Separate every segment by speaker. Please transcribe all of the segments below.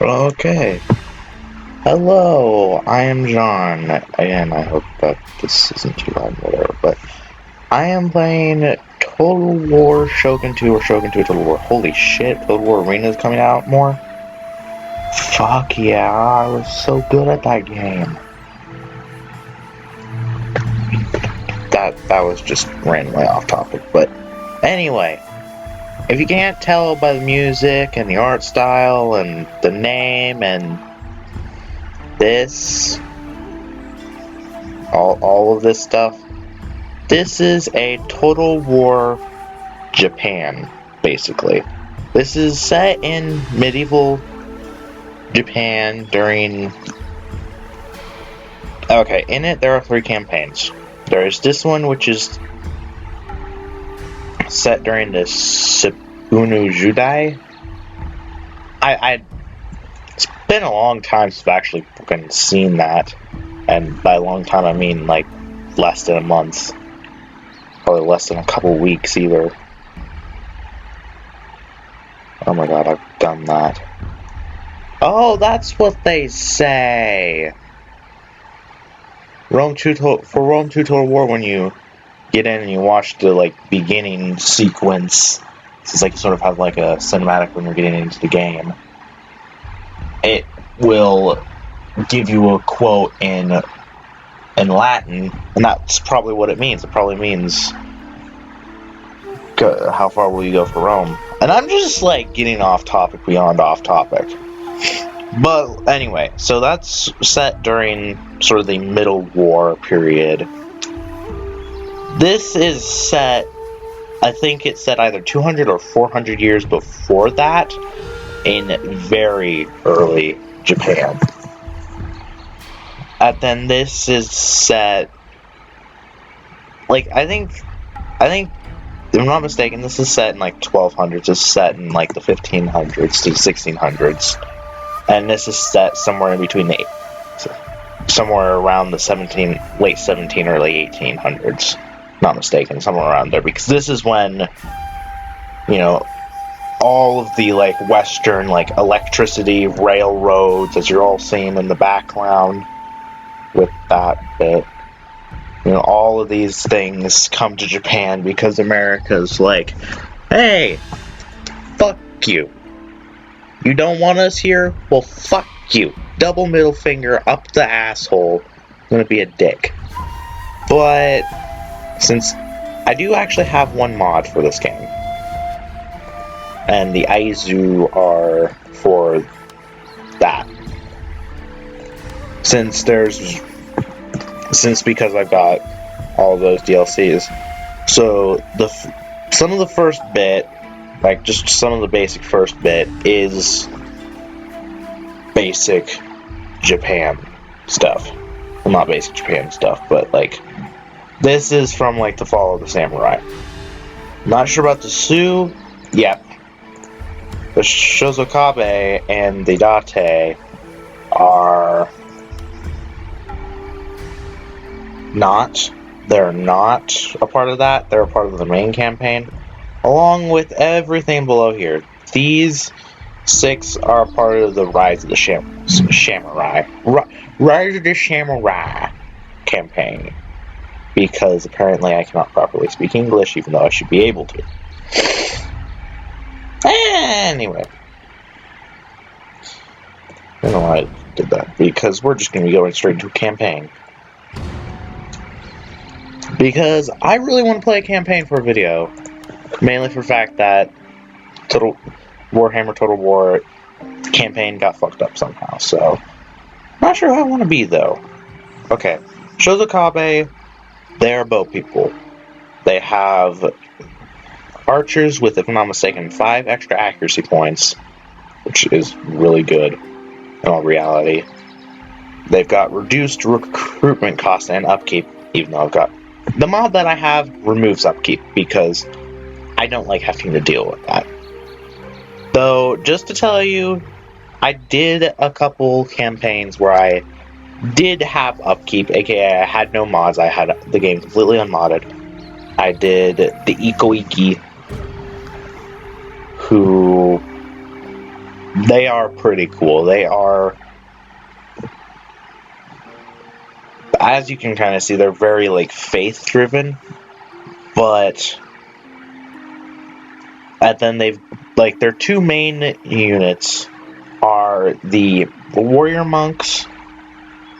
Speaker 1: Okay. Hello, I am John. Again, I hope that this isn't too loud, whatever, but I am playing Total War Shogun 2 or Shogun 2 Total War. Holy shit, Total War Arena is coming out more? Fuck yeah, I was so good at that game. That was just randomly off topic, but anyway. If you can't tell by the music and the art style and the name and this, all of this stuff, this is a Total War Japan, basically. This is set in medieval Japan during... Okay, in it there are 3 campaigns. There's this one, which is set during the Shogun Judai. It's been a long time since I've actually fucking seen that, and by a long time I mean like less than a month, probably less than a couple weeks either. Oh my god, I've done that. Oh, that's what they say. For Rome 2 Total War, when you get in and you watch the like beginning sequence, it's like you sort of have like a cinematic when you're getting into the game. It will give you a quote in Latin, and that's probably what it means. It probably means, how far will you go for Rome? And I'm just like getting off topic beyond off topic. But anyway, so that's set during sort of the Middle War period. This is set, I think it's set either 200 or 400 years before that, in very early Japan. And then this is set, like, I think, if I'm not mistaken, this is set in like 1200s. It's set in like the 1500s to the 1600s. And this is set somewhere in between somewhere around the late 17, early 1800s. Not mistaken, somewhere around there. Because this is when, you know, all of the like Western like electricity, railroads, as you're all seeing in the background with that bit, you know, all of these things come to Japan because America's like, hey, fuck you. You don't want us here? Well, fuck you. Double middle finger up the asshole. I'm gonna be a dick. But since I do actually have one mod for this game, and the Aizu are for that. Because I've got all those DLCs. So some of the first bit, like just some of the basic first bit, is basic Japan stuff. Well, not basic Japan stuff, but like this is from like the Fall of the Samurai. Not sure about the Sioux. Yep. The Shozokabe and the Date are not. They're not a part of that. They're a part of the main campaign, along with everything below here. These 6 are a part of the Rise of the Samurai. Rise of the Samurai campaign. Because apparently I cannot properly speak English, even though I should be able to. Anyway. I don't know why I did that. Because we're just going to be going straight into a campaign. Because I really want to play a campaign for a video. Mainly for the fact that Warhammer Total War campaign got fucked up somehow. So, not sure how I want to be, though. Okay. Shozokabe, they're bow people. They have archers with, if I'm not mistaken, 5 extra accuracy points, which is really good in all reality. They've got reduced recruitment cost and upkeep, even though I've got... The mod that I have removes upkeep, because I don't like having to deal with that. Though, just to tell you, I did a couple campaigns where I did have upkeep, aka I had no mods, I had the game completely unmodded. I did the Iko Iki, who They are pretty cool. They are, as you can kind of see, they're very like faith driven, but and then they've like their two main units are the warrior monks,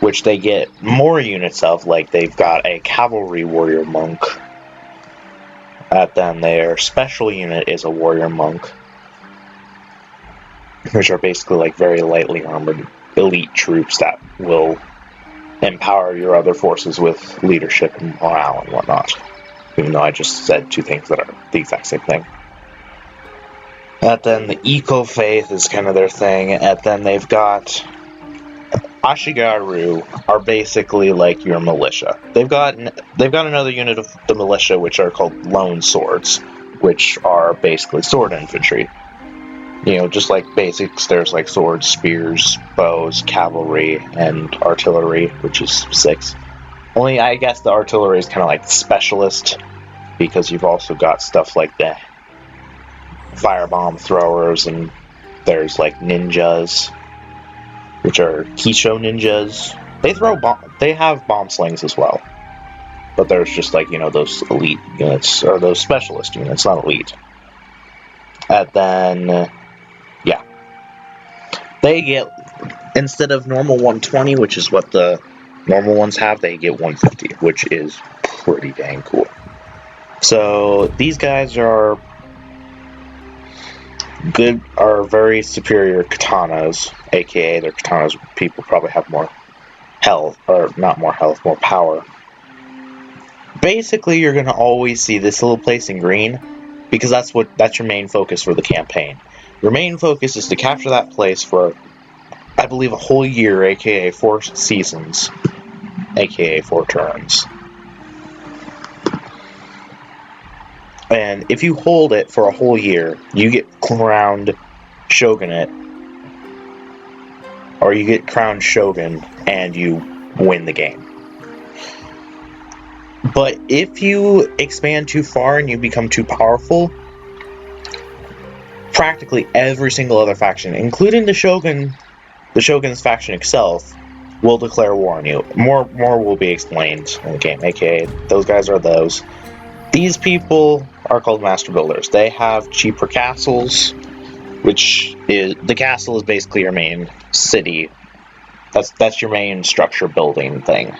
Speaker 1: which they get more units of. Like they've got a cavalry warrior monk, and then their special unit is a warrior monk, which are basically like very lightly armored elite troops that will empower your other forces with leadership and morale and whatnot. Even though I just said two things that are the exact same thing. And then the eco-faith is kind of their thing, and then they've got Ashigaru are basically like your militia. They've got another unit of the militia which are called lone swords, which are basically sword infantry. You know, just like basics, there's like swords, spears, bows, cavalry, and artillery, which is 6. Only I guess the artillery is kind of like specialist, because you've also got stuff like the firebomb throwers, and there's like ninjas, which are Kisho ninjas. They have bomb slings as well, but there's just like, you know, those elite units, or those specialist units, not elite. And then yeah, they get, instead of normal 120, which is what the normal ones have, they get 150, which is pretty dang cool. So these guys are very superior katanas, aka their katanas people probably have more health, or not more health, more power. Basically, you're going to always see this little place in green, because that's your main focus for the campaign. Your main focus is to capture that place for, I believe, a whole year, aka 4 seasons, aka 4 turns. And if you hold it for a whole year, you get crowned shogunate, or you get crowned shogun, and you win the game. But if you expand too far and you become too powerful, practically every single other faction, including the Shogun's faction itself, will declare war on you. More will be explained in the game, aka those guys are those. These people are called master builders. They have cheaper castles, which is, the castle is basically your main city. That's your main structure building thing.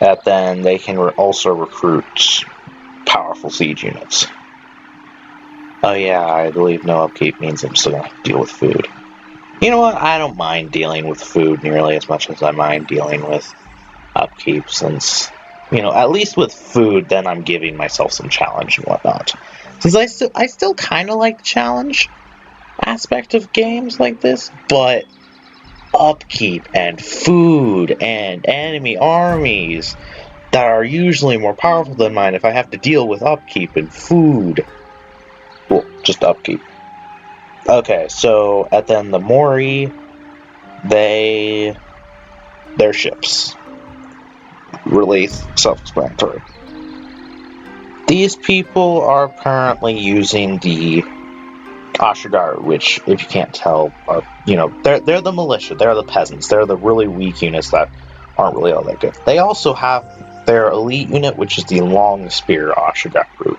Speaker 1: And then they can also recruit powerful siege units. Oh yeah, I believe no upkeep means I'm still going to have to deal with food. You know what? I don't mind dealing with food nearly as much as I mind dealing with upkeep, since, you know, at least with food, then I'm giving myself some challenge and whatnot. Since I still kind of like the challenge aspect of games like this, but upkeep and food and enemy armies that are usually more powerful than mine, if I have to deal with upkeep and food, well, just upkeep. Okay, so and then the Mori, their ships. Really self-explanatory. These people are apparently using the Ashigaru, which, if you can't tell, are, you know, they're the militia, they're the peasants, they're the really weak units that aren't really all that good. They also have their elite unit, which is the long spear Ashigaru,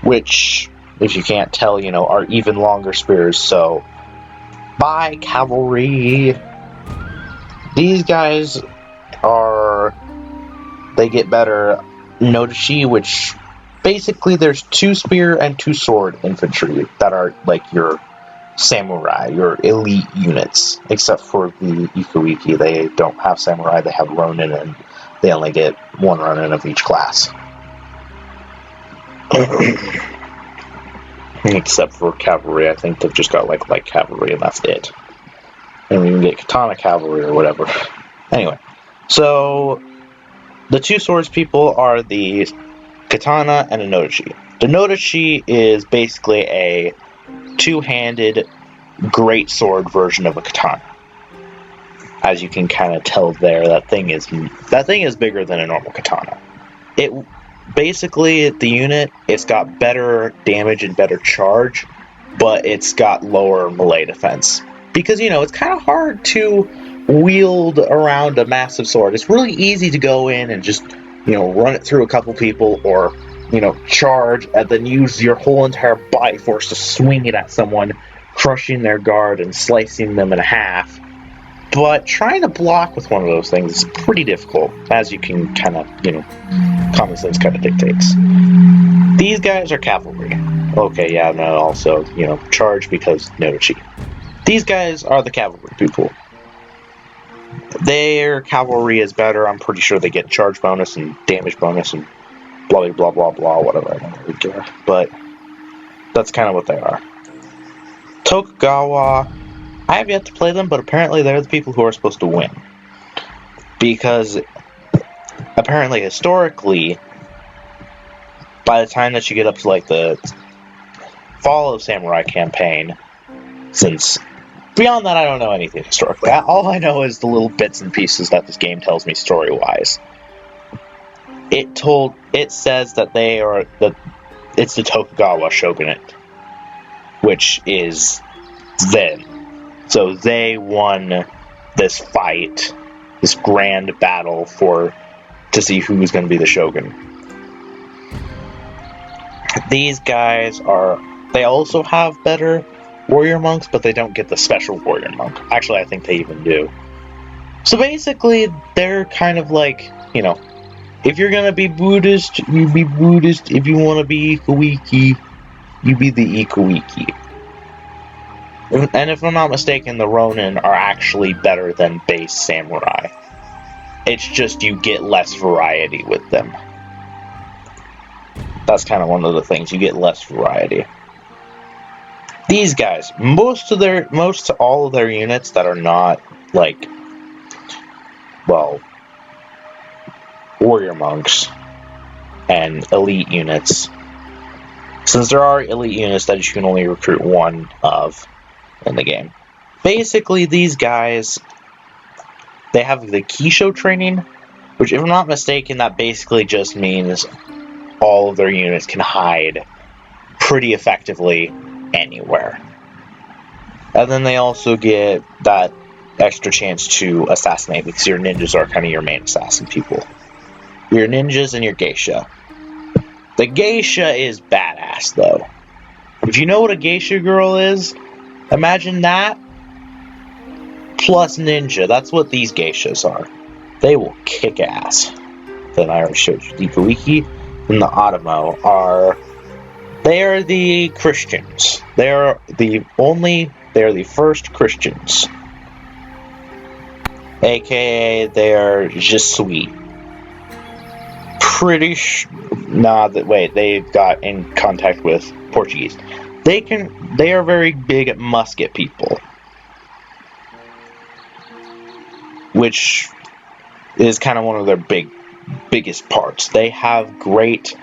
Speaker 1: which, if you can't tell, you know, are even longer spears. So, bye cavalry. These guys they get better Nodashi, which basically there's 2 spear and 2 sword infantry that are like your samurai, your elite units, except for the Ikuiki. They don't have samurai, they have Ronin, and they only get 1 Ronin of each class. Except for cavalry, I think they've just got like light cavalry, and that's it. And we can get katana cavalry or whatever. Anyway, so the 2 swords people are the katana and a Nodashi. The Nodashi is basically a 2-handed great sword version of a katana. As you can kind of tell there, that thing is bigger than a normal katana. It basically, the unit, it's got better damage and better charge, but it's got lower melee defense. Because, you know, it's kind of hard to wield around a massive sword. It's really easy to go in and just, you know, run it through a couple people, or, you know, charge and then use your whole entire body force to swing it at someone, crushing their guard and slicing them in half. But trying to block with one of those things is pretty difficult, as you can kind of, you know, common sense kind of dictates. These guys are cavalry. Okay, yeah, no, also, you know, charge because no cheat. These guys are the cavalry people. Their cavalry is better. I'm pretty sure they get charge bonus and damage bonus and blah, blah, blah, blah, whatever. I don't really care. But that's kind of what they are. Tokugawa, I have yet to play them, but apparently they're the people who are supposed to win. Because apparently, historically, by the time that you get up to like the Fall of Samurai campaign, since beyond that I don't know anything historically. All I know is the little bits and pieces that this game tells me story-wise. It says that it's the Tokugawa Shogunate, which is then. So they won this fight, this grand battle to see who was going to be the shogun. These guys they also have better warrior monks, but they don't get the special warrior monk. Actually, I think they even do. So basically, they're kind of like, you know, if you're going to be Buddhist, you be Buddhist. If you want to be Ikuiki, you be the Ikuiki. And if I'm not mistaken, the Ronin are actually better than base samurai. It's just you get less variety with them. That's kind of one of the things. You get less variety. These guys, most to all of their units that are not, like, well, warrior monks and elite units. Since there are elite units that you can only recruit one of in the game. Basically, these guys, they have the Kisho training, which, if I'm not mistaken, that basically just means all of their units can hide pretty effectively anywhere. And then they also get that extra chance to assassinate, because your ninjas are kind of your main assassin people. Your ninjas and your geisha. The geisha is badass, though. If you know what a geisha girl is, imagine that plus ninja. That's what these geishas are. They will kick ass. Then I already showed you the Ikuiki and the Atomo they are the Christians. They are the first Christians. AKA they are Jesuit. They got in contact with Portuguese. They are very big at musket people, which is kind of one of their biggest parts. They have great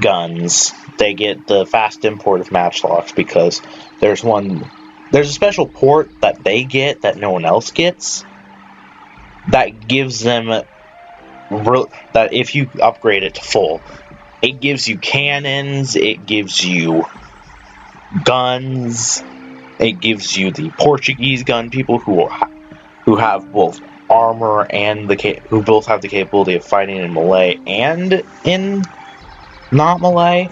Speaker 1: guns. They get the fast import of matchlocks because there's a special port that they get that no one else gets that gives them that if you upgrade it to full, it gives you cannons, it gives you guns, it gives you the Portuguese gun people who have both armor and who both have the capability of fighting in melee and in not melee.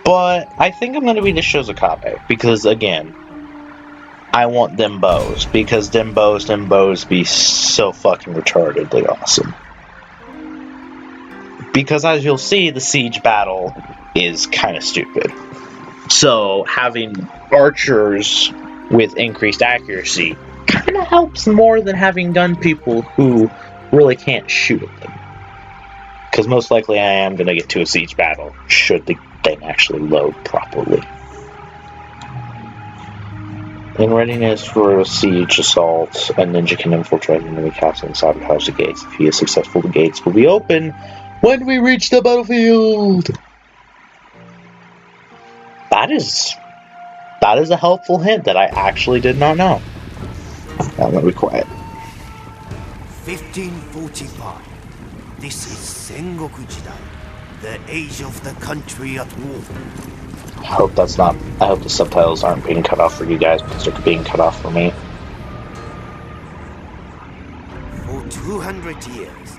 Speaker 1: But I think I'm going to be the Shozakabe, because again, I want them bows, because them bows be so fucking retardedly awesome. Because as you'll see, the siege battle is kind of stupid. So having archers with increased accuracy kind of helps more than having gun people who really can't shoot at them. Because most likely I am going to get to a siege battle, should the thing actually load properly. In readiness for a siege assault, a ninja can infiltrate an enemy castle and sabotage the gates. If he is successful, the gates will be open when we reach the battlefield. That is a helpful hint that I actually did not know. Now I'm going to be quiet.
Speaker 2: 1545. This is Sengoku Jidai, the age of the country at war.
Speaker 1: I hope that's not. I hope the subtitles aren't being cut off for you guys because they're being cut off for me.
Speaker 2: For 200 years,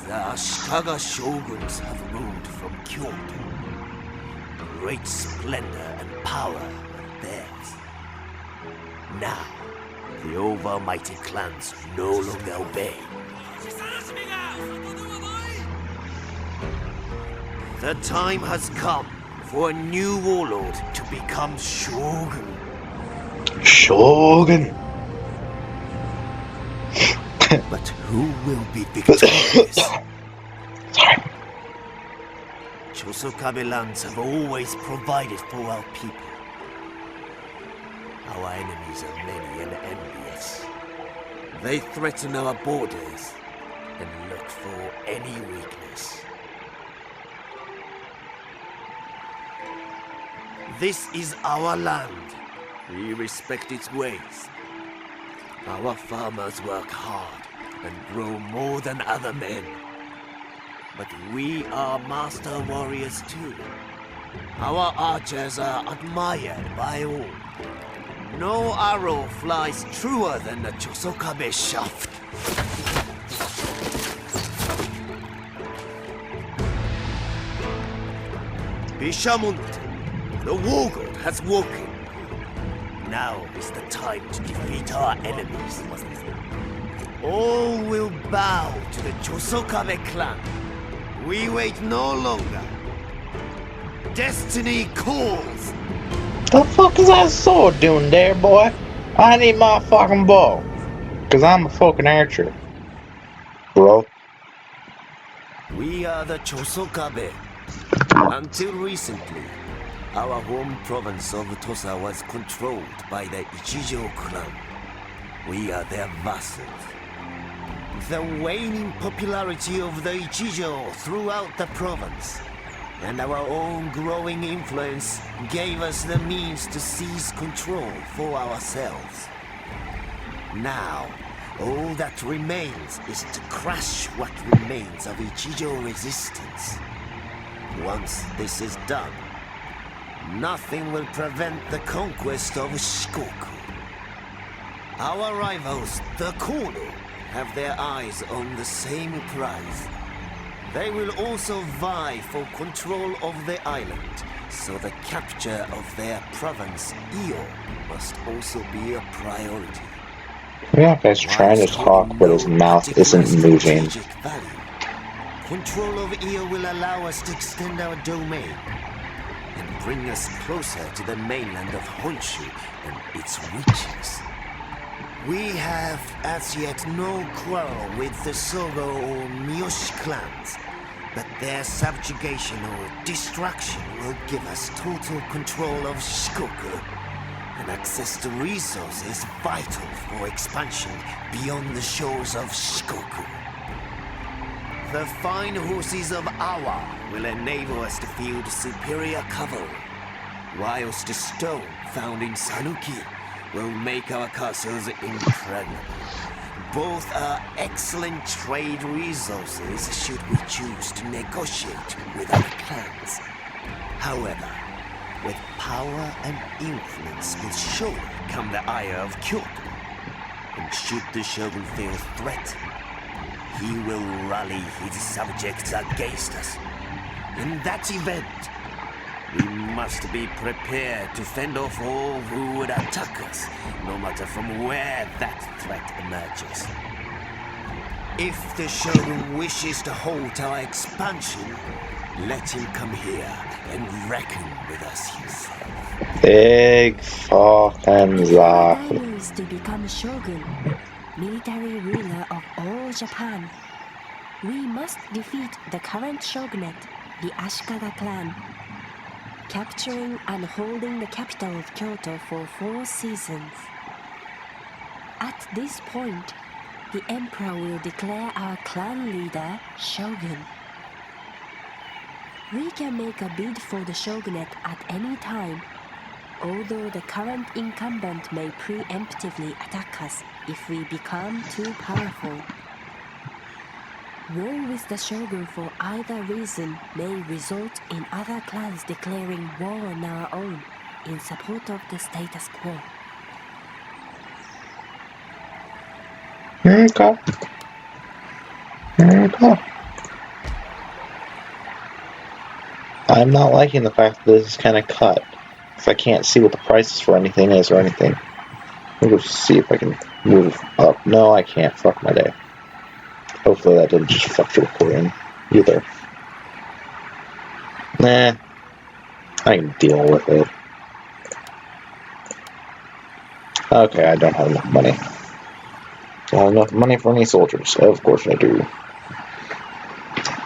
Speaker 2: the Ashikaga shoguns have ruled from Kyoto. Great splendor and power were theirs. Now, the overmighty clans no longer obey. The time has come for a new warlord to become Shogun.
Speaker 1: Shogun!
Speaker 2: But who will be victorious?
Speaker 1: Sorry.
Speaker 2: Chosokabe lands have always provided for our people. Our enemies are many and envious. They threaten our borders and look for any weakness. This is our land. We respect its ways. Our farmers work hard and grow more than other men. But we are master warriors too. Our archers are admired by all. No arrow flies truer than the Chosokabe shaft. Bishamon, the war god has woken. Now is the time to defeat our enemies. All will bow to the Chosokabe clan. We wait no longer. Destiny calls.
Speaker 1: The fuck is that sword doing there, boy? I need my fucking bow. Cause I'm a fucking archer. Bro.
Speaker 2: We are the Chosokabe. Until recently, our home province of Tosa was controlled by the Ichijo clan. We are their vassals. The waning popularity of the Ichijo throughout the province, and our own growing influence gave us the means to seize control for ourselves. Now, all that remains is to crush what remains of Ichijo resistance. Once this is done, nothing will prevent the conquest of Shikoku. Our rivals, the Kono, have their eyes on the same prize. They will also vie for control of the island, so the capture of their province, Iyo, must also be a priority.
Speaker 1: Yeah, guy's trying to talk, but his mouth isn't moving.
Speaker 2: Control of Iyo will allow us to extend our domain and bring us closer to the mainland of Honshu and its riches. We have as yet no quarrel with the Sogo or Miyoshi clans, but their subjugation or destruction will give us total control of Shikoku and access to resources vital for expansion beyond the shores of Shikoku. The fine horses of Awa will enable us to field superior cavalry, whilst the stone found in Sanuki will make our castles impregnable. Both are excellent trade resources should we choose to negotiate with our clans. However, with power and influence will surely come the ire of Kyoto. And should the Shogun feel threatened, he will rally his subjects against us. In that event, we must be prepared to fend off all who would attack us, no matter from where that threat emerges. If the Shogun wishes to halt our expansion, let him come here and reckon with us himself.
Speaker 1: Big fucking zap.
Speaker 3: Is to become Shogun, military ruler of all Japan. We must defeat the current shogunate, the Ashikaga clan, capturing and holding the capital of Kyoto for 4 seasons. At this point, the emperor will declare our clan leader Shogun. We can make a bid for the shogunate at any time, although the current incumbent may preemptively attack us if we become too powerful. War with the Shogun for either reason may result in other clans declaring war on our own in support of the status quo.
Speaker 1: Okay. Okay. I'm not liking the fact that this is kind of cut. Because I can't see what the prices for anything is or anything. Let me go see if I can move up. No, I can't. Fuck my day. Hopefully that didn't just fuck the recording either. Nah. I can deal with it. Okay, I don't have enough money. Don't have enough money for any soldiers. Of course I do.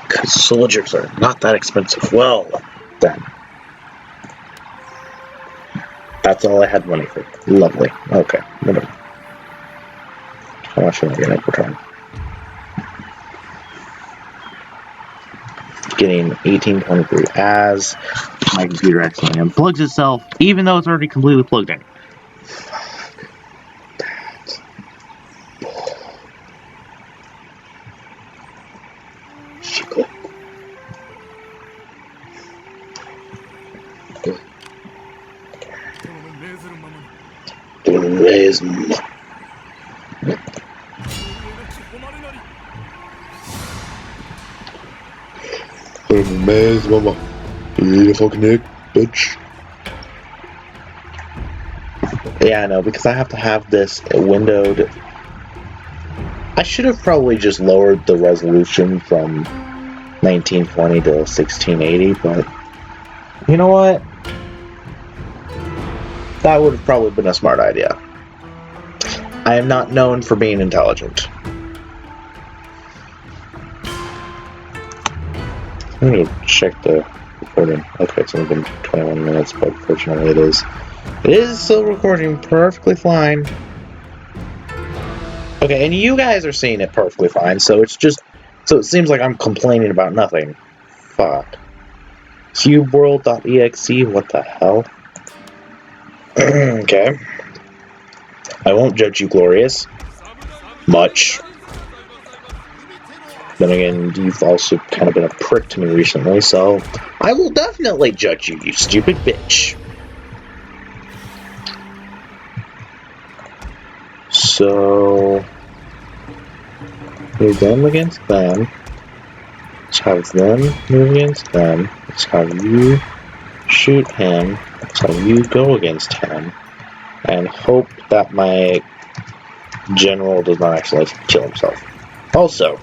Speaker 1: Because soldiers are not that expensive. Well, then. That's all I had money for. Lovely. Okay, whatever. How much am I getting per turn? Getting 1823 as my computer accidentally unplugs itself, even though it's already completely plugged in. Mama. You fucking egg, bitch. Yeah, I know, because I have to have this windowed. I should have probably just lowered the resolution from 1920 to 1680, but you know what? That would have probably been a smart idea. I am not known for being intelligent. I'm going to check the recording. Okay, it's only been 21 minutes, but fortunately it is. It is still recording perfectly fine. Okay, and you guys are seeing it perfectly fine, so it's just... So it seems like I'm complaining about nothing. Fuck. Cubeworld.exe, what the hell? Okay. I won't judge you, Glorious. Much. Then again, you've also kind of been a prick to me recently, so I will definitely judge you, you stupid bitch. So, move them against them. Let's have them move against them. Let's have you shoot him. Let's have you go against him. And hope that my general does not actually kill himself. Also,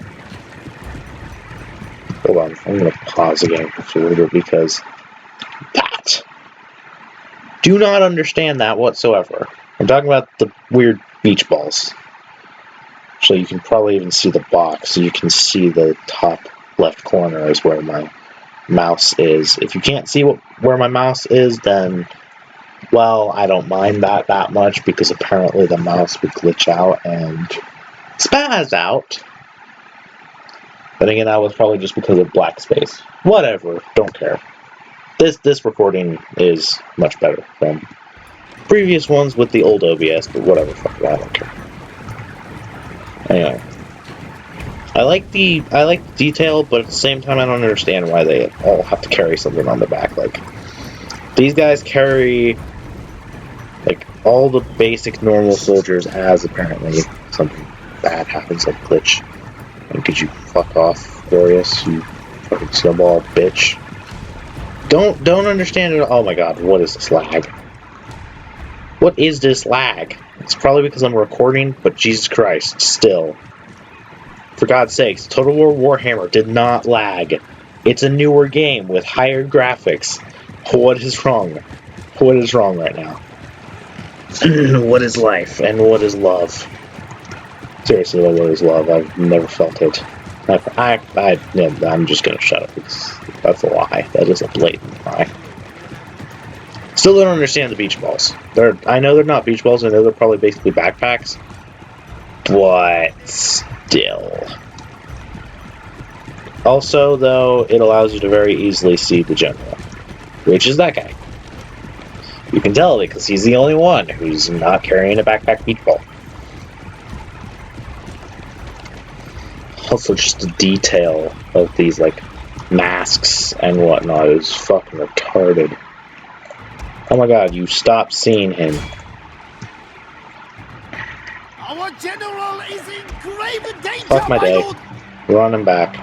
Speaker 1: hold on, I'm going to pause again for because that. Do not understand that whatsoever. I'm talking about the weird beach balls. So you can probably even see the box, so you can see the top left corner is where my mouse is. If you can't see where my mouse is, then, well, I don't mind that much, because apparently the mouse would glitch out and spaz out. But again, that was probably just because of black space. Whatever, don't care. This recording is much better than previous ones with the old OBS, but whatever, fuck that, I don't care. Anyway. I like the detail, but at the same time I don't understand why they all have to carry something on their back. Like, these guys carry like all the basic normal soldiers as apparently something bad happens, like glitch. And could you fuck off, Glorious, you fucking snowball bitch. Don't understand it. Oh my god, what is this lag? What is this lag? It's probably because I'm recording, but Jesus Christ, still. For God's sakes, Total War Warhammer did not lag. It's a newer game with higher graphics. What is wrong? What is wrong right now? What is life and what is love? Seriously, what is love? I've never felt it. I'm just gonna shut up because that's a lie. That is a blatant lie. Still don't understand the beach balls. I know they're not beach balls. I know they're probably basically backpacks. But still. Also, though, it allows you to very easily see the general, which is that guy. You can tell because he's the only one who's not carrying a backpack beach ball. Also, just the detail of these, like, masks and whatnot is fucking retarded. Oh my god, you stopped seeing him.
Speaker 2: Our general is in grave danger,
Speaker 1: Fuck my day.
Speaker 2: lord!
Speaker 1: Run him back.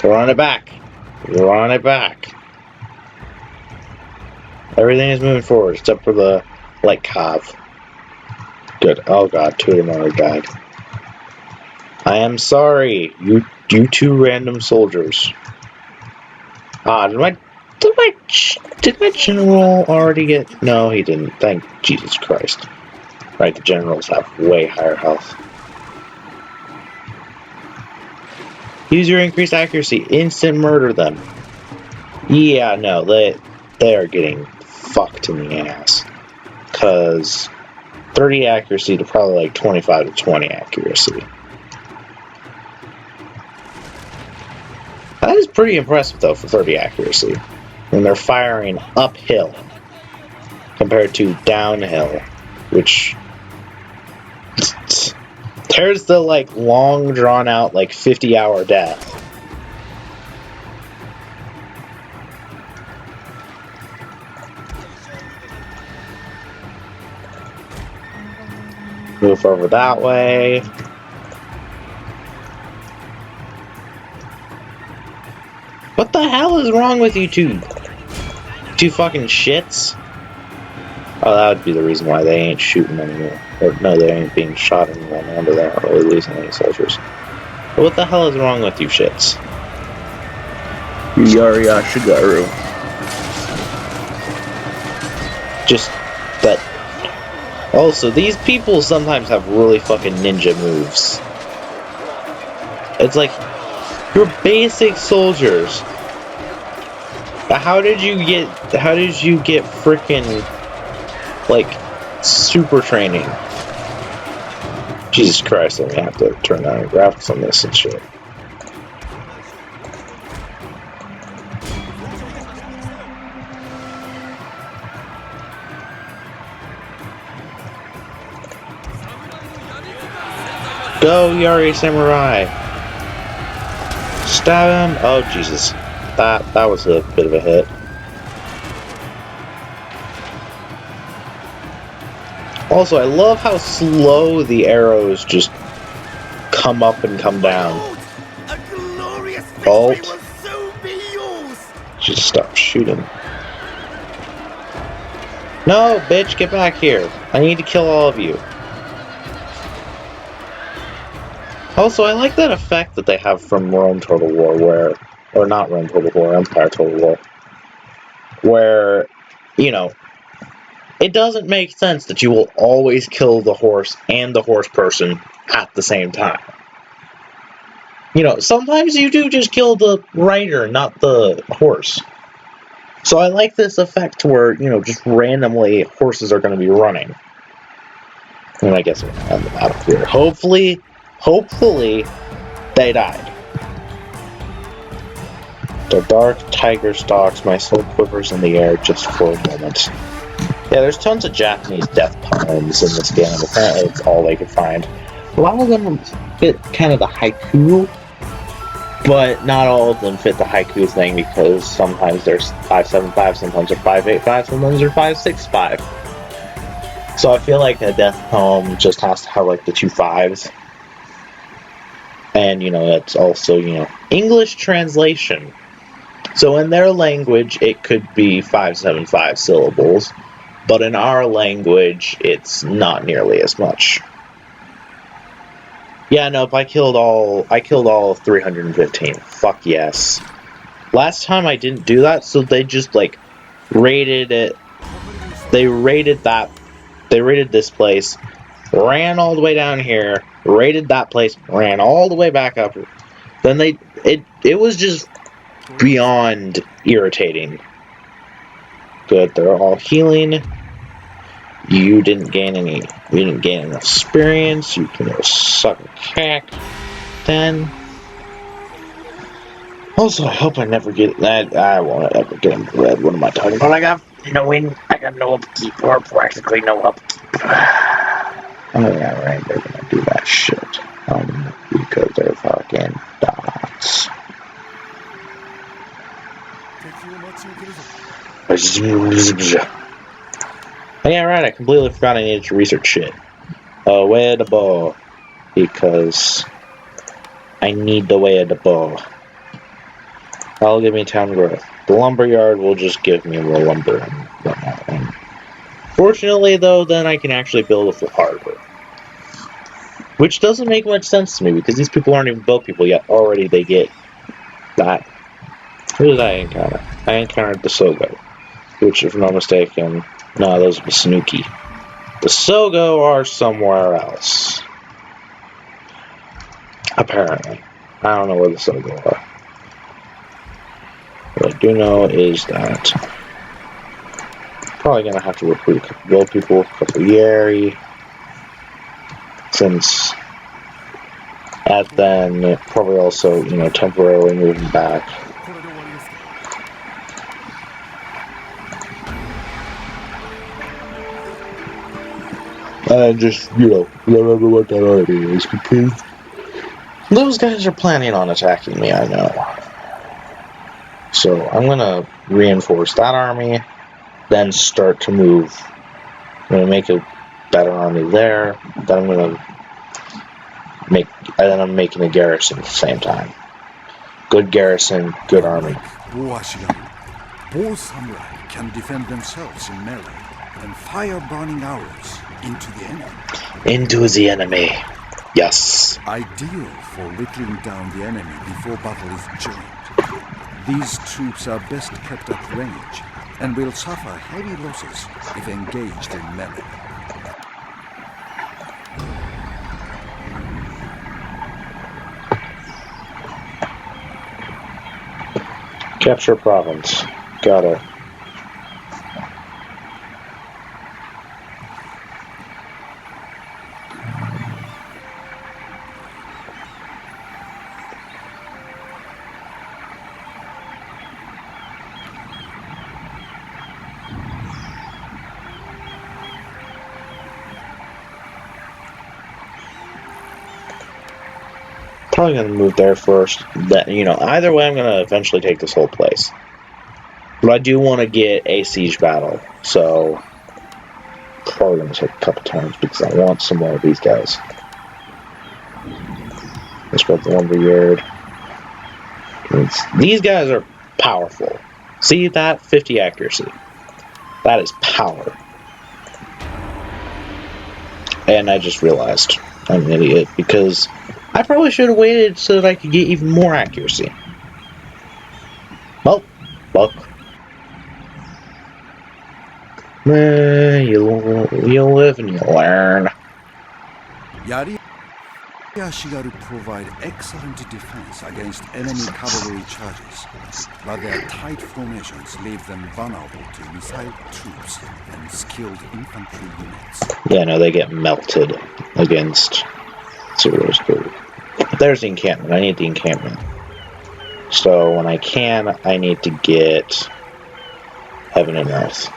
Speaker 1: Run it back. Run it back. Everything is moving forward except for the light cov. Good. Oh god, 2 of them already died. I am sorry, you two random soldiers. Ah, did my general already get? No, he didn't. Thank Jesus Christ. Right, the generals have way higher health. Use your increased accuracy. Instant murder them. Yeah, no, they are getting fucked in the ass. Cause 30 accuracy to probably like 25 to 20 accuracy. That is pretty impressive though for 30 accuracy. When they're firing uphill compared to downhill, which there's the like long drawn out like 50-hour death. Move over that way. What the hell is wrong with you two? Two fucking shits? Oh, that would be the reason why they ain't shooting anymore. Or, no, they ain't being shot anymore. No wonder they aren't really losing any soldiers. But what the hell is wrong with you shits? Yariya Shigaru. Just that. Also, these people sometimes have really fucking ninja moves. It's like, you're basic soldiers. How did you get frickin' like super training? Jesus Christ, I'm gonna have to turn on the graphics on this and shit. Go, Yari Samurai! Stab him! Oh, Jesus. That was a bit of a hit. Also, I love how slow the arrows just come up and come down.
Speaker 2: A glorious victory
Speaker 1: Bolt.
Speaker 2: will soon be yours!
Speaker 1: Just stop shooting. No, bitch, get back here. I need to kill all of you. Also, I like that effect that they have from Rome Total War, or not Rome Total War, Empire Total War, where, you know, it doesn't make sense that you will always kill the horse and the horse person at the same time. You know, sometimes you do just kill the rider, not the horse. So I like this effect where, you know, just randomly horses are going to be running. And I guess we're going to end them out of here. Hopefully, they died. The dark tiger stalks, my soul quivers in the air just for a moment. Yeah, there's tons of Japanese death poems in this game. Apparently it's all they could find. A lot of them fit kind of the haiku, but not all of them fit the haiku thing because sometimes there's 575, sometimes they're 585, sometimes they're 565. So I feel like a death poem just has to have like the 2 5s. And, you know, that's also, you know, English translation. So in their language, it could be 575 syllables, but in our language, it's not nearly as much. Yeah, nope, I killed all of 315. Fuck yes. Last time I didn't do that, so they just, like, raided it. They raided this place, ran all the way down here, raided that place, ran all the way back up. Then it was just beyond irritating. Good, they're all healing. You didn't gain enough experience. You can go suck a cack. Then, also, I hope I never get that. I won't ever get into red. What am I talking about? I got no upkeep, or practically no upkeep. Oh yeah, right. They're gonna do that shit. because they're fucking dogs. Oh, yeah, right, I completely forgot I needed to research shit. Way of the bow. Because I need the way of the bow. That'll give me town growth. The lumberyard will just give me more lumber and whatnot. And fortunately, though, then I can actually build a full harbor. Which doesn't make much sense to me, because these people aren't even boat people yet. Already they get that. Who did I encounter? I encountered the Sogo. Which, if I'm not mistaken, no, those are the Snooki. The Sogo are somewhere else. Apparently. I don't know where the Sogo are. What I do know is that probably gonna have to recruit a couple boat people, a couple Yeri, since and then probably also, temporarily moving back. And just, remember what that army is, because those guys are planning on attacking me, I know. So I'm gonna reinforce that army, then start to move. I'm gonna make a better army there, then I'm making a garrison at the same time. Good garrison, good army.
Speaker 4: Both samurai can defend themselves in melee and fire burning arrows into the enemy.
Speaker 1: Into the enemy. Yes.
Speaker 4: Ideal for whittling down the enemy before battle is joined. These troops are best kept at range and will suffer heavy losses if engaged in melee.
Speaker 1: Capture province. Got it. Probably gonna move there first. Either way, I'm gonna eventually take this whole place. But I do want to get a siege battle, so probably gonna take a couple turns because I want some more of these guys. Let's go the lumberyard. These guys are powerful. See that? 50 accuracy. That is power. And I just realized I'm an idiot because I probably should have waited so that I could get even more accuracy. Well, fuck. You live and you learn.
Speaker 4: Yari Ashigaru provide excellent defense against enemy cavalry charges, but their tight formations leave them vulnerable to missile troops and skilled infantry units.
Speaker 1: Yeah, no, they get melted against Zero's crew. There's the encampment. I need the encampment. So when I can, I need to get Heaven and Earth.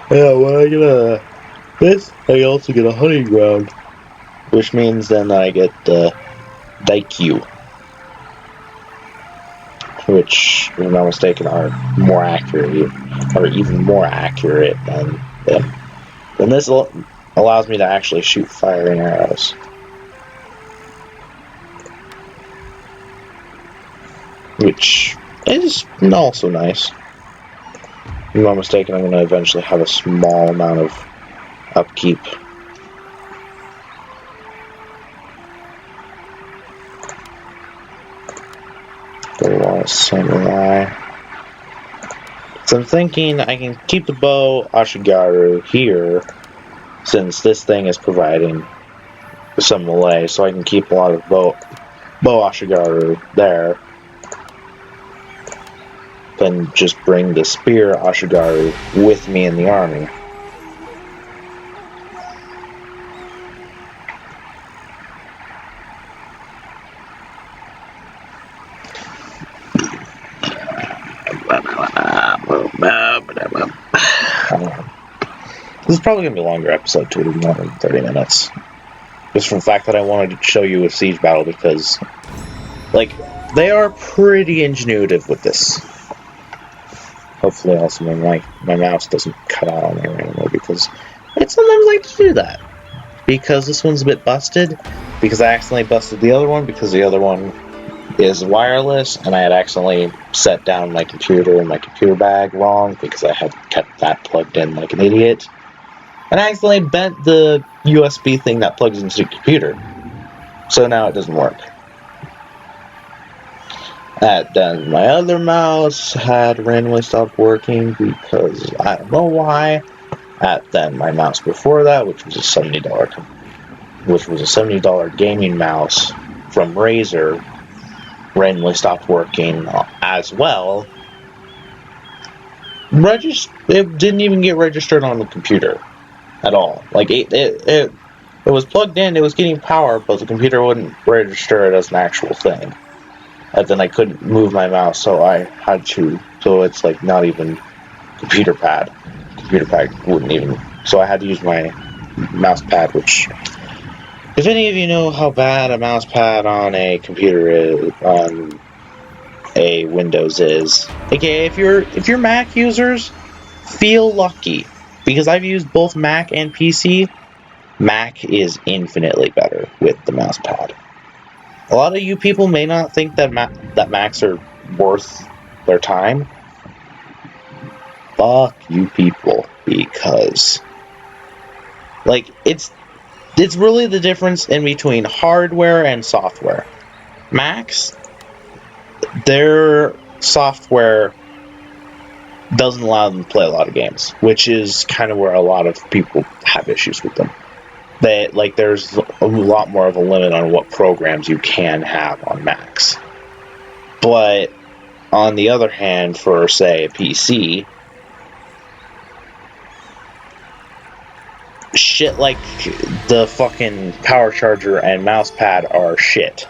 Speaker 1: Yeah, when I get this, I also get a hunting ground, which means then I get the Daikyu, which, if I'm not mistaken, are more accurate, or even more accurate than them. And this allows me to actually shoot firing arrows. Which is also nice. If I'm not mistaken, I'm going to eventually have a small amount of upkeep. The Lost Samurai. So I'm thinking I can keep the bow Ashigaru here, since this thing is providing some melee, so I can keep a lot of bow Ashigaru there. Then just bring the spear Ashigaru with me in the army. This is probably going to be a longer episode too, more than 30 minutes. Just from the fact that I wanted to show you a siege battle because, like, they are pretty ingenuitive with this. Hopefully also my mouse doesn't cut out on me randomly because it sometimes like to do that. Because this one's a bit busted, because I accidentally busted the other one because the other one is wireless, and I had accidentally set down my computer in my computer bag wrong because I had kept that plugged in like an idiot. And I accidentally bent the USB thing that plugs into the computer. So now it doesn't work. Then my other mouse had randomly stopped working because I don't know why. Then my mouse before that, which was a $70 gaming mouse from Razer, randomly stopped working as well. It didn't even get registered on the computer at all. Like it was plugged in, it was getting power, but the computer wouldn't register it as an actual thing. And then I couldn't move my mouse, so I had to. So it's like not even computer pad. Computer pad wouldn't even. So I had to use my mouse pad, which, if any of you know how bad a mouse pad on a computer is, on a Windows is, okay, if you're Mac users, feel lucky because I've used both Mac and PC. Mac is infinitely better with the mouse pad. A lot of you people may not think that Macs are worth their time. Fuck you people, because like it's really the difference in between hardware and software. Macs, their software doesn't allow them to play a lot of games, which is kind of where a lot of people have issues with them. There's a lot more of a limit on what programs you can have on Macs. But on the other hand, for say a PC, shit like the fucking power charger and mouse pad are shit.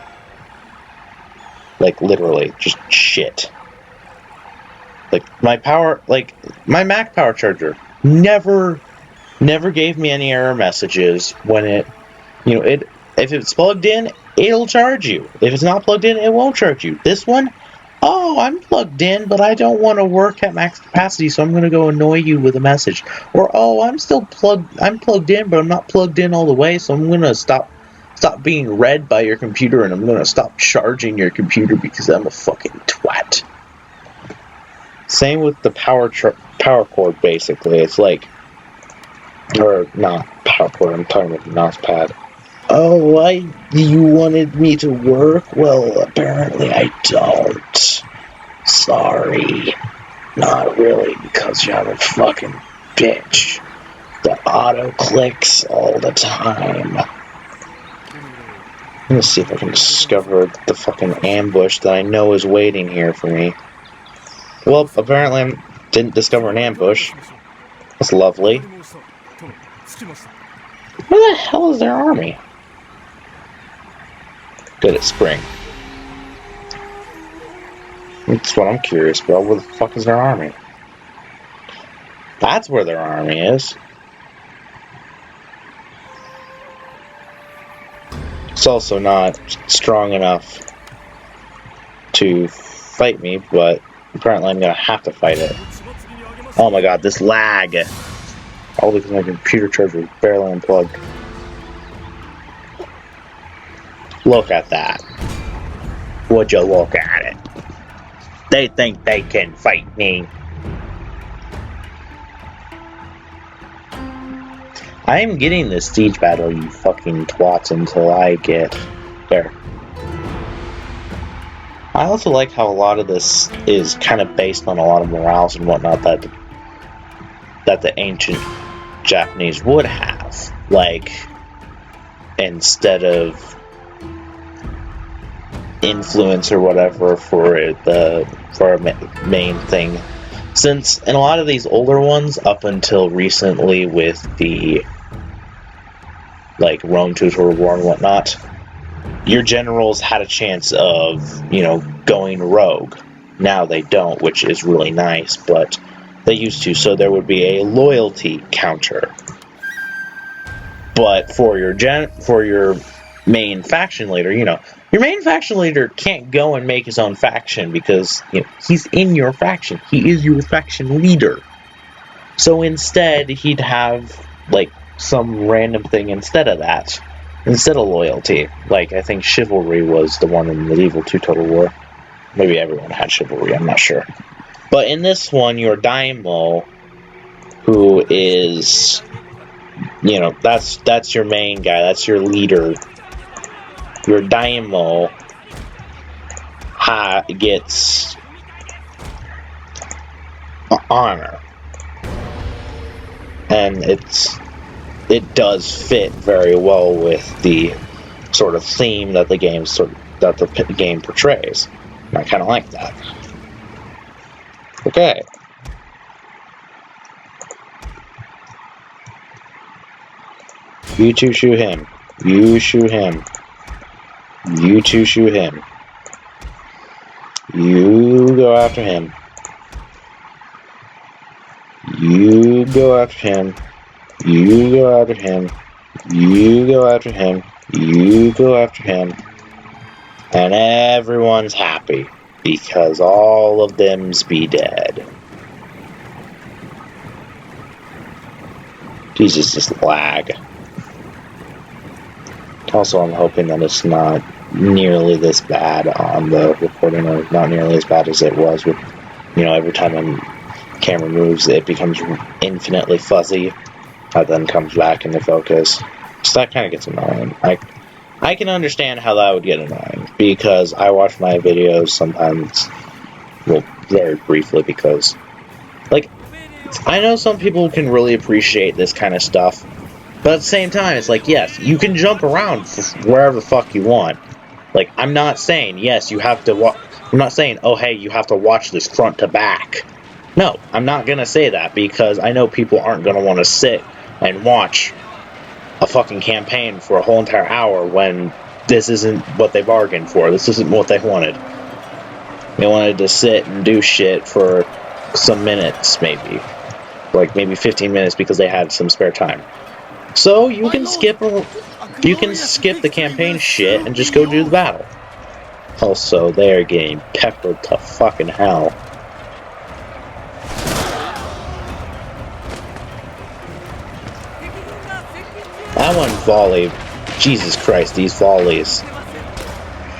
Speaker 1: Like literally, just shit. Like my Mac power charger never gave me any error messages when if it's plugged in, it'll charge you. If it's not plugged in, it won't charge you. This one, oh, I'm plugged in, but I don't want to work at max capacity, so I'm going to go annoy you with a message. Or, oh, I'm plugged in, but I'm not plugged in all the way, so I'm going to stop being read by your computer, and I'm going to stop charging your computer because I'm a fucking twat. Same with the power cord, basically. It's like, or not power cord, I'm talking about the mouse pad. Oh, you wanted me to work? Well, apparently I don't. Sorry. Not really, because you're a fucking bitch. The auto clicks all the time. I'm gonna see if I can discover the fucking ambush that I know is waiting here for me. Well, apparently I didn't discover an ambush. That's lovely. Where the hell is their army? Good at spring. That's what I'm curious about. Where the fuck is their army? That's where their army is. It's also not strong enough to fight me, but apparently I'm gonna have to fight it. Oh my god, this lag! All because my computer charger is barely unplugged. Look at that. Would you look at it? They think they can fight me. I am getting this siege battle, you fucking twats, until I get there. I also like how a lot of this is kind of based on a lot of morals and whatnot that the ancient Japanese would have. Like, instead of influence or whatever for a main thing. Since in a lot of these older ones, up until recently with the like Rome Tutorial War and whatnot, your generals had a chance of, going rogue. Now they don't, which is really nice, but they used to, so there would be a loyalty counter. But for your main faction leader, your main faction leader can't go and make his own faction because he's in your faction. He is your faction leader. So instead, he'd have like some random thing instead of that. Instead of loyalty. Like, I think chivalry was the one in Medieval 2 Total War. Maybe everyone had chivalry, I'm not sure. But in this one, your daimyo, who is, that's your main guy, that's your leader. Your daimyo gets honor. And it does fit very well with the sort of theme that the game portrays. And I kind of like that. Okay. You two shoot him. You shoot him. You two shoot him. You go after him. You go after him. You go after him. You go after him. You go after him. And everyone's happy because all of them's be dead. Jesus, just lag. Also, I'm hoping that it's not nearly this bad on the recording, or not nearly as bad as it was with, every time the camera moves, it becomes infinitely fuzzy. That then comes back into focus. So that kind of gets annoying. I can understand how that would get annoying, because I watch my videos sometimes, well, very briefly, because, I know some people can really appreciate this kind of stuff, but at the same time, it's like, yes, you can jump around wherever the fuck you want. Like, I'm not saying, yes, you have to I'm not saying, oh, hey, you have to watch this front to back. No, I'm not gonna say that, because I know people aren't gonna want to sit and watch a fucking campaign for a whole entire hour when this isn't what they bargained for. This isn't what they wanted. They wanted to sit and do shit for some minutes, maybe. Like, maybe 15 minutes because they had some spare time. So, you can skip the campaign shit and just go do the battle. Also, they're getting peppered to fucking hell. That one volley, Jesus Christ, these volleys.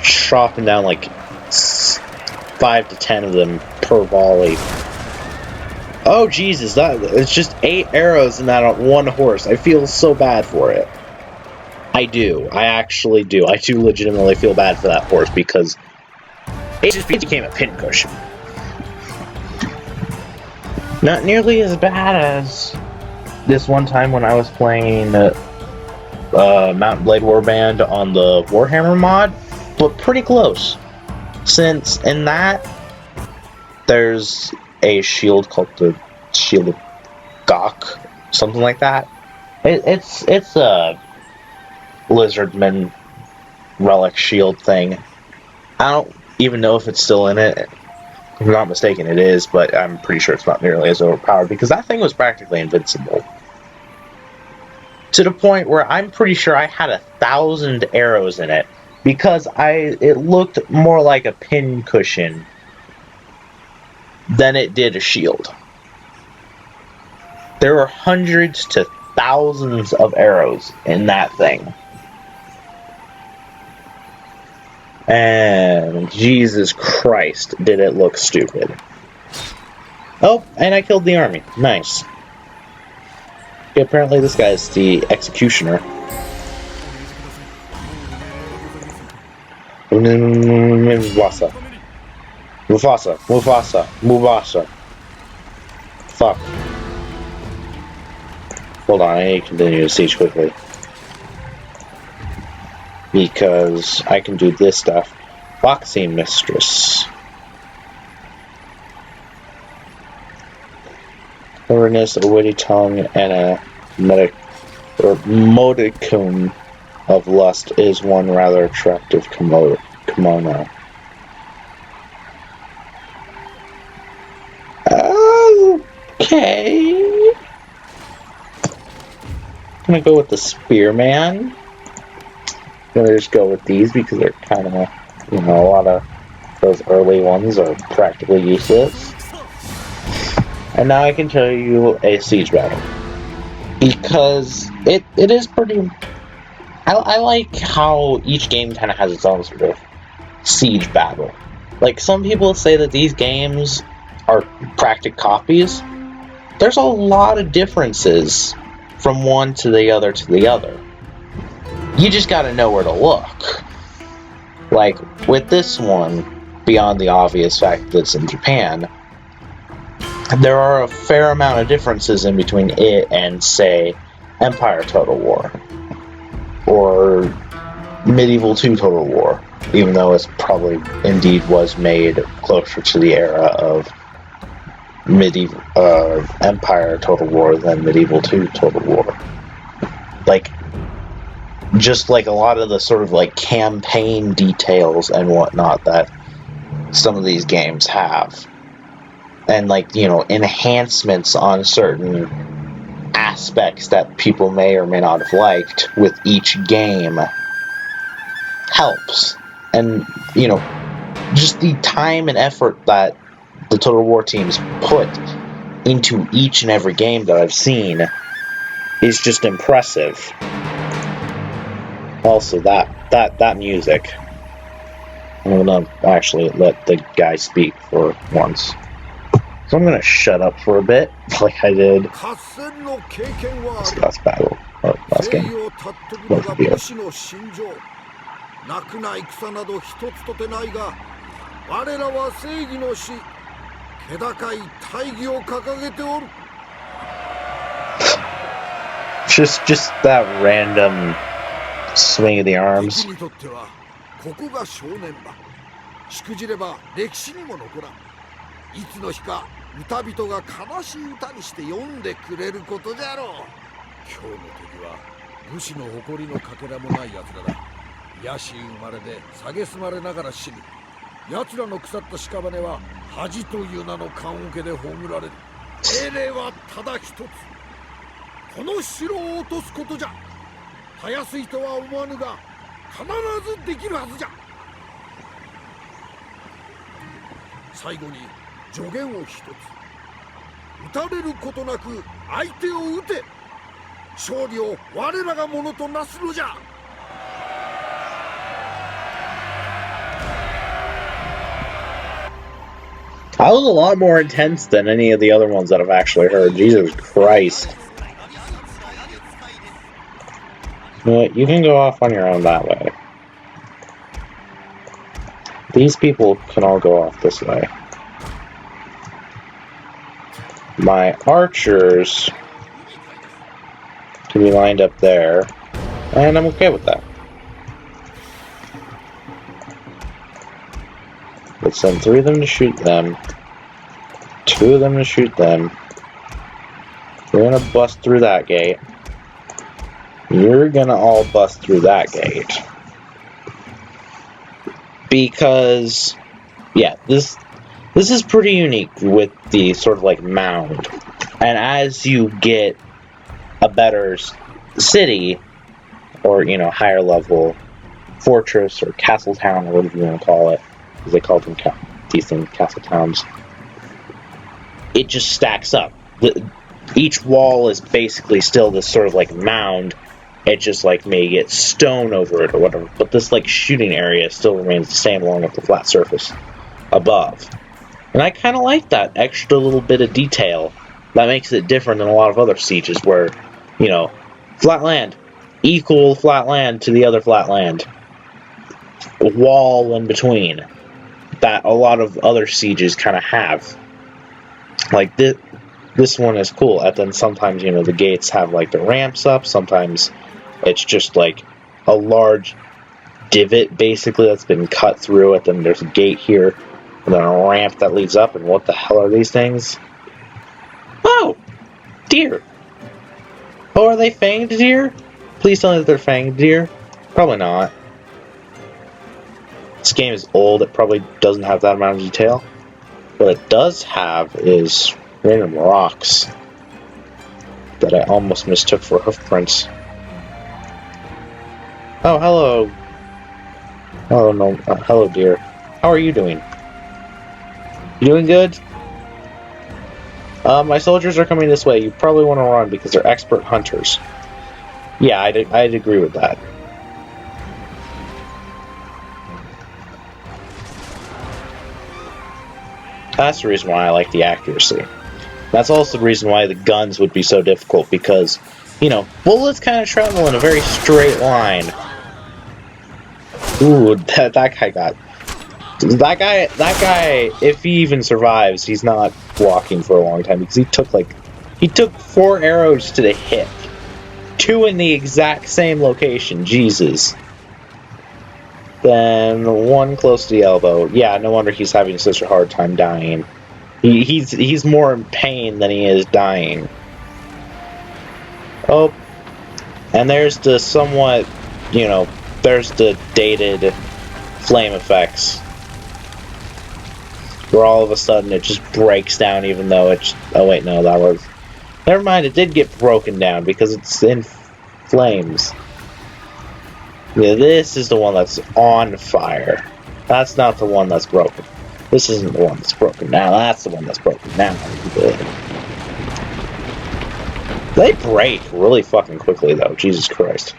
Speaker 1: Chopping down like 5 to 10 of them per volley. Oh Jesus, it's just 8 arrows in that one horse. I feel so bad for it. I do. I actually do. I do legitimately feel bad for that horse, because it just became a pincushion. Not nearly as bad as this one time when I was playing Mountain Blade Warband on the Warhammer mod, but pretty close. Since in that, there's a shield called the Shield of Gok, something like that. It's a Lizardman relic shield thing. I don't even know if it's still in it. If I'm not mistaken, it is, but I'm pretty sure it's not nearly as overpowered, because that thing was practically invincible. To the point where I'm pretty sure I had 1,000 arrows in it, because it looked more like a pin cushion than it did a shield. There were hundreds to thousands of arrows in that thing. And Jesus Christ, did it look stupid. Oh, and I killed the army. Nice. Okay, apparently this guy's the executioner. Wasa. Mufasa, Mufasa, Mufasa. Fuck. Hold on, I need to continue the siege quickly. Because I can do this stuff. Boxing Mistress. Cleverness, a witty tongue, and a modicum of lust is one rather attractive kimono. Okay. I'm gonna go with the Spearman. I'm gonna just go with these because they're kind of, you know, a lot of those early ones are practically useless. And now I can tell you a siege battle. Because it is pretty... I like how each game kind of has its own sort of siege battle. Like, some people say that these games are practic copies. There's a lot of differences from one to the other to the other. You just gotta know where to look. Like, with this one, beyond the obvious fact that it's in Japan, there are a fair amount of differences in between it and, say, Empire Total War. Or Medieval 2 Total War. Even though it probably indeed was made closer to the era of medieval Empire Total War than Medieval 2 Total War. Like, just like a lot of the sort of like campaign details and whatnot that some of these games have. And like, you know, enhancements on certain aspects that people may or may not have liked with each game helps. And, you know, just the time and effort that the Total War teams put into each and every game that I've seen is just impressive. Also, that music. I'm gonna actually let the guy speak for once. So I'm gonna shut up for a bit, like I did this last battle, or last game. Last video.
Speaker 5: 泣くな戦など一つとてないが、我らは正義の師、気高い大義を掲げておる。
Speaker 1: Just that random swing of the arms.
Speaker 5: 敵にとってはここが正念場。しくじれば歴史にも残らん。いつの日か歌人が悲しい歌にして読んでくれることじゃろう。今日の敵は武士の誇りのかけらもない奴らだ。野心生まれで蔑まれながら死ぬ。奴らの腐った屍は恥という名の棺桶で葬られる。命令はただ一つ。この城を落とすことじゃ。たやすいとは思わぬが必ずできるはずじゃ。最後に助言を一つ。撃たれることなく相手を撃て。勝利を我らがものとなすのじゃ。
Speaker 1: That was a lot more intense than any of the other ones that I've actually heard. Jesus Christ. You know what? You can go off on your own that way. These people can all go off this way. My archers can be lined up there, and I'm okay with that. Let's send 3 of them to shoot them, 2 of them to shoot them. We're gonna bust through that gate. You're gonna all bust through that gate. Because, yeah, this is pretty unique with the sort of like mound. And as you get a better city, or, you know, higher level fortress or castle town, or whatever you want to call it, because they call them decent castle towns, it just stacks up. Each wall is basically still this sort of like mound. It just like may get stone over it or whatever, but this like shooting area still remains the same along with the flat surface above. And I kind of like that extra little bit of detail. That makes it different than a lot of other sieges where, you know, flat land, equal flat land to the other flat land. A wall in between. that a lot of other sieges kind of have. Like this one is cool. And then sometimes, you know, the gates have like the ramps up. Sometimes it's just like a large divot basically that's been cut through it. Then there's a gate here, and then a ramp that leads up. And what the hell are these things? Oh, deer. Oh, are they fanged deer? Please tell me that they're fanged deer. Probably not. This game is old. It probably doesn't have that amount of detail. What it does have is random rocks that I almost mistook for hoof prints. Oh, hello. Oh, no. Hello, dear. How are you doing? You doing good? My soldiers are coming this way. You probably want to run because they're expert hunters. Yeah, I'd agree with that. That's the reason why I like the accuracy. That's also the reason why the guns would be so difficult, because, you know, bullets kind of travel in a very straight line. Ooh, that guy got... That guy, if he even survives, he's not walking for a long time, because he took 4 arrows to the hip. 2 in the exact same location, Jesus. Then 1 close to the elbow. Yeah, no wonder he's having such a hard time dying. He's more in pain than he is dying. Oh, and there's the somewhat, you know, there's the dated flame effects, where all of a sudden it just breaks down, even though it's... Oh wait, no, that was... Never mind, it did get broken down because it's in flames. Yeah, this is the one that's on fire. That's not the one that's broken. This isn't the one that's broken now. That's the one that's broken now. They break really fucking quickly, though. Jesus Christ.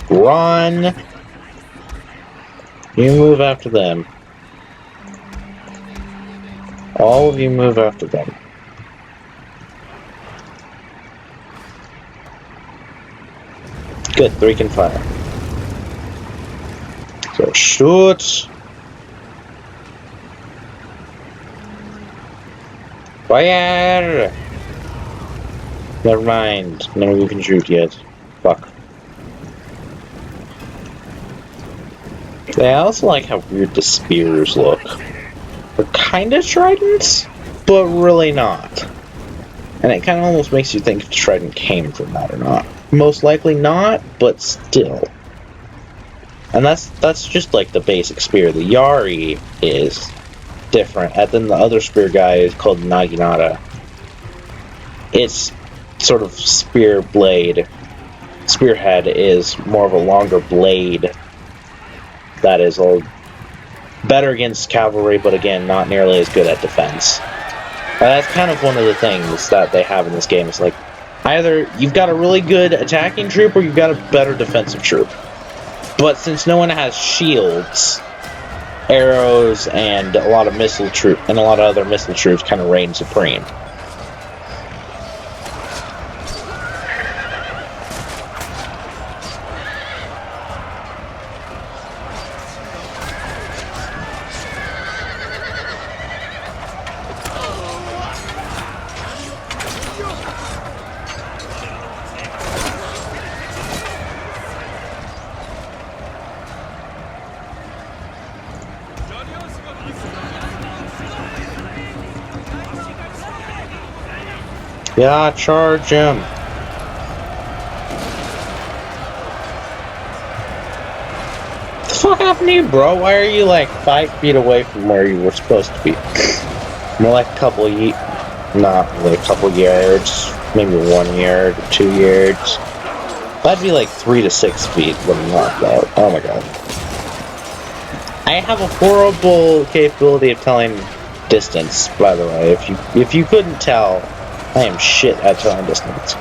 Speaker 1: Run! You move after them. All of you move after them. Good, 3 can fire. So shoot! Fire! Never mind, none of you can shoot yet. Fuck. I also like how weird the spears look. They're kinda tridents, but really not. And it kinda almost makes you think if the trident came from that or not. Most likely not, but still. And that's just like the basic spear. The Yari is different. And then the other spear guy is called Naginata. Its sort of spear blade, spearhead is more of a longer blade that is a better against cavalry, but again, not nearly as good at defense. That's kind of one of the things that they have in this game. It's like, either you've got a really good attacking troop or you've got a better defensive troop. But since no one has shields, arrows and a lot of missile troop and a lot of other missile troops kind of reign supreme. Yeah, charge him. What the fuck happened to you, bro? Why are you like 5 feet away from where you were supposed to be? More like a couple of not really a couple yards, maybe 1 yard, 2 yards. That'd be like 3 to 6 feet when I'm knocked out. Oh my god. I have a horrible capability of telling distance, by the way. If you couldn't tell, I am shit at telling distance.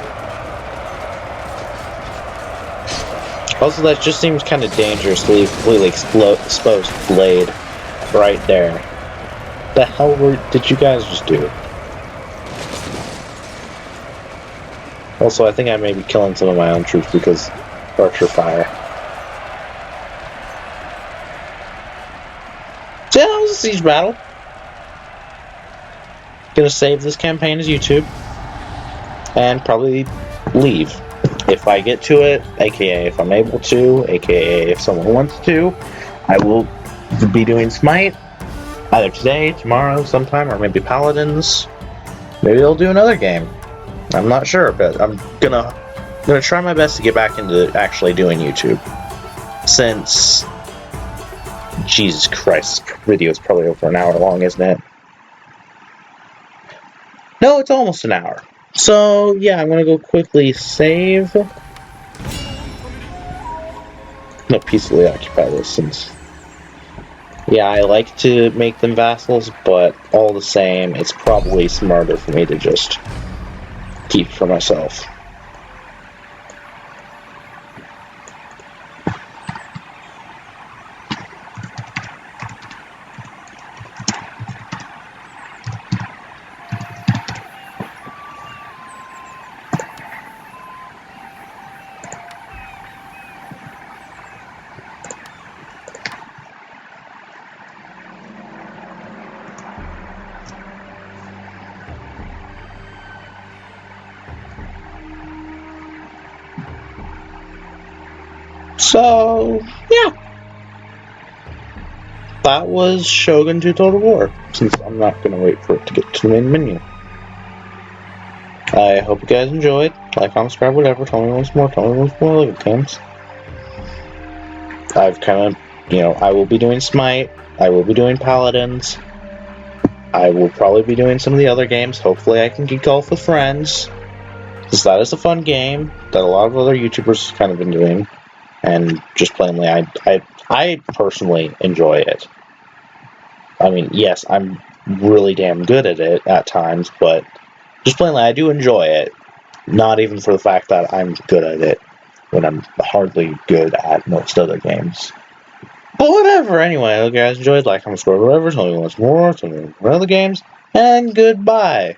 Speaker 1: Also, that just seems kind of dangerous to leave completely exposed blade right there. The hell did you guys just do? Also, I think I may be killing some of my own troops because of archer fire. Siege Battle. Gonna save this campaign as YouTube. And probably leave. If I get to it, aka if I'm able to, aka if someone wants to, I will be doing Smite either today, tomorrow, sometime, or maybe Paladins. Maybe they'll do another game. I'm not sure, but I'm gonna try my best to get back into actually doing YouTube. Since, Jesus Christ, this video is probably over an hour long, isn't it? No, it's almost an hour. So, yeah, I'm gonna go quickly save. No, peacefully occupy this, since... Yeah, I like to make them vassals, but all the same, it's probably smarter for me to just keep for myself. So, yeah. That was Shogun 2 Total War, since I'm not going to wait for it to get to the main menu. I hope you guys enjoyed. Like, comment, subscribe, whatever. Tell me once more. Tell me once more. Look at games. I've kind of, I will be doing Smite. I will be doing Paladins. I will probably be doing some of the other games. Hopefully I can get golf with friends. Because that is a fun game that a lot of other YouTubers have kind of been doing. And just plainly, I personally enjoy it. I mean, yes, I'm really damn good at it at times, but just plainly, I do enjoy it. Not even for the fact that I'm good at it, when I'm hardly good at most other games. But whatever, anyway, I hope you guys enjoyed. Like, comment, subscribe, whatever. Tell me once more. Tell me about other games. And goodbye.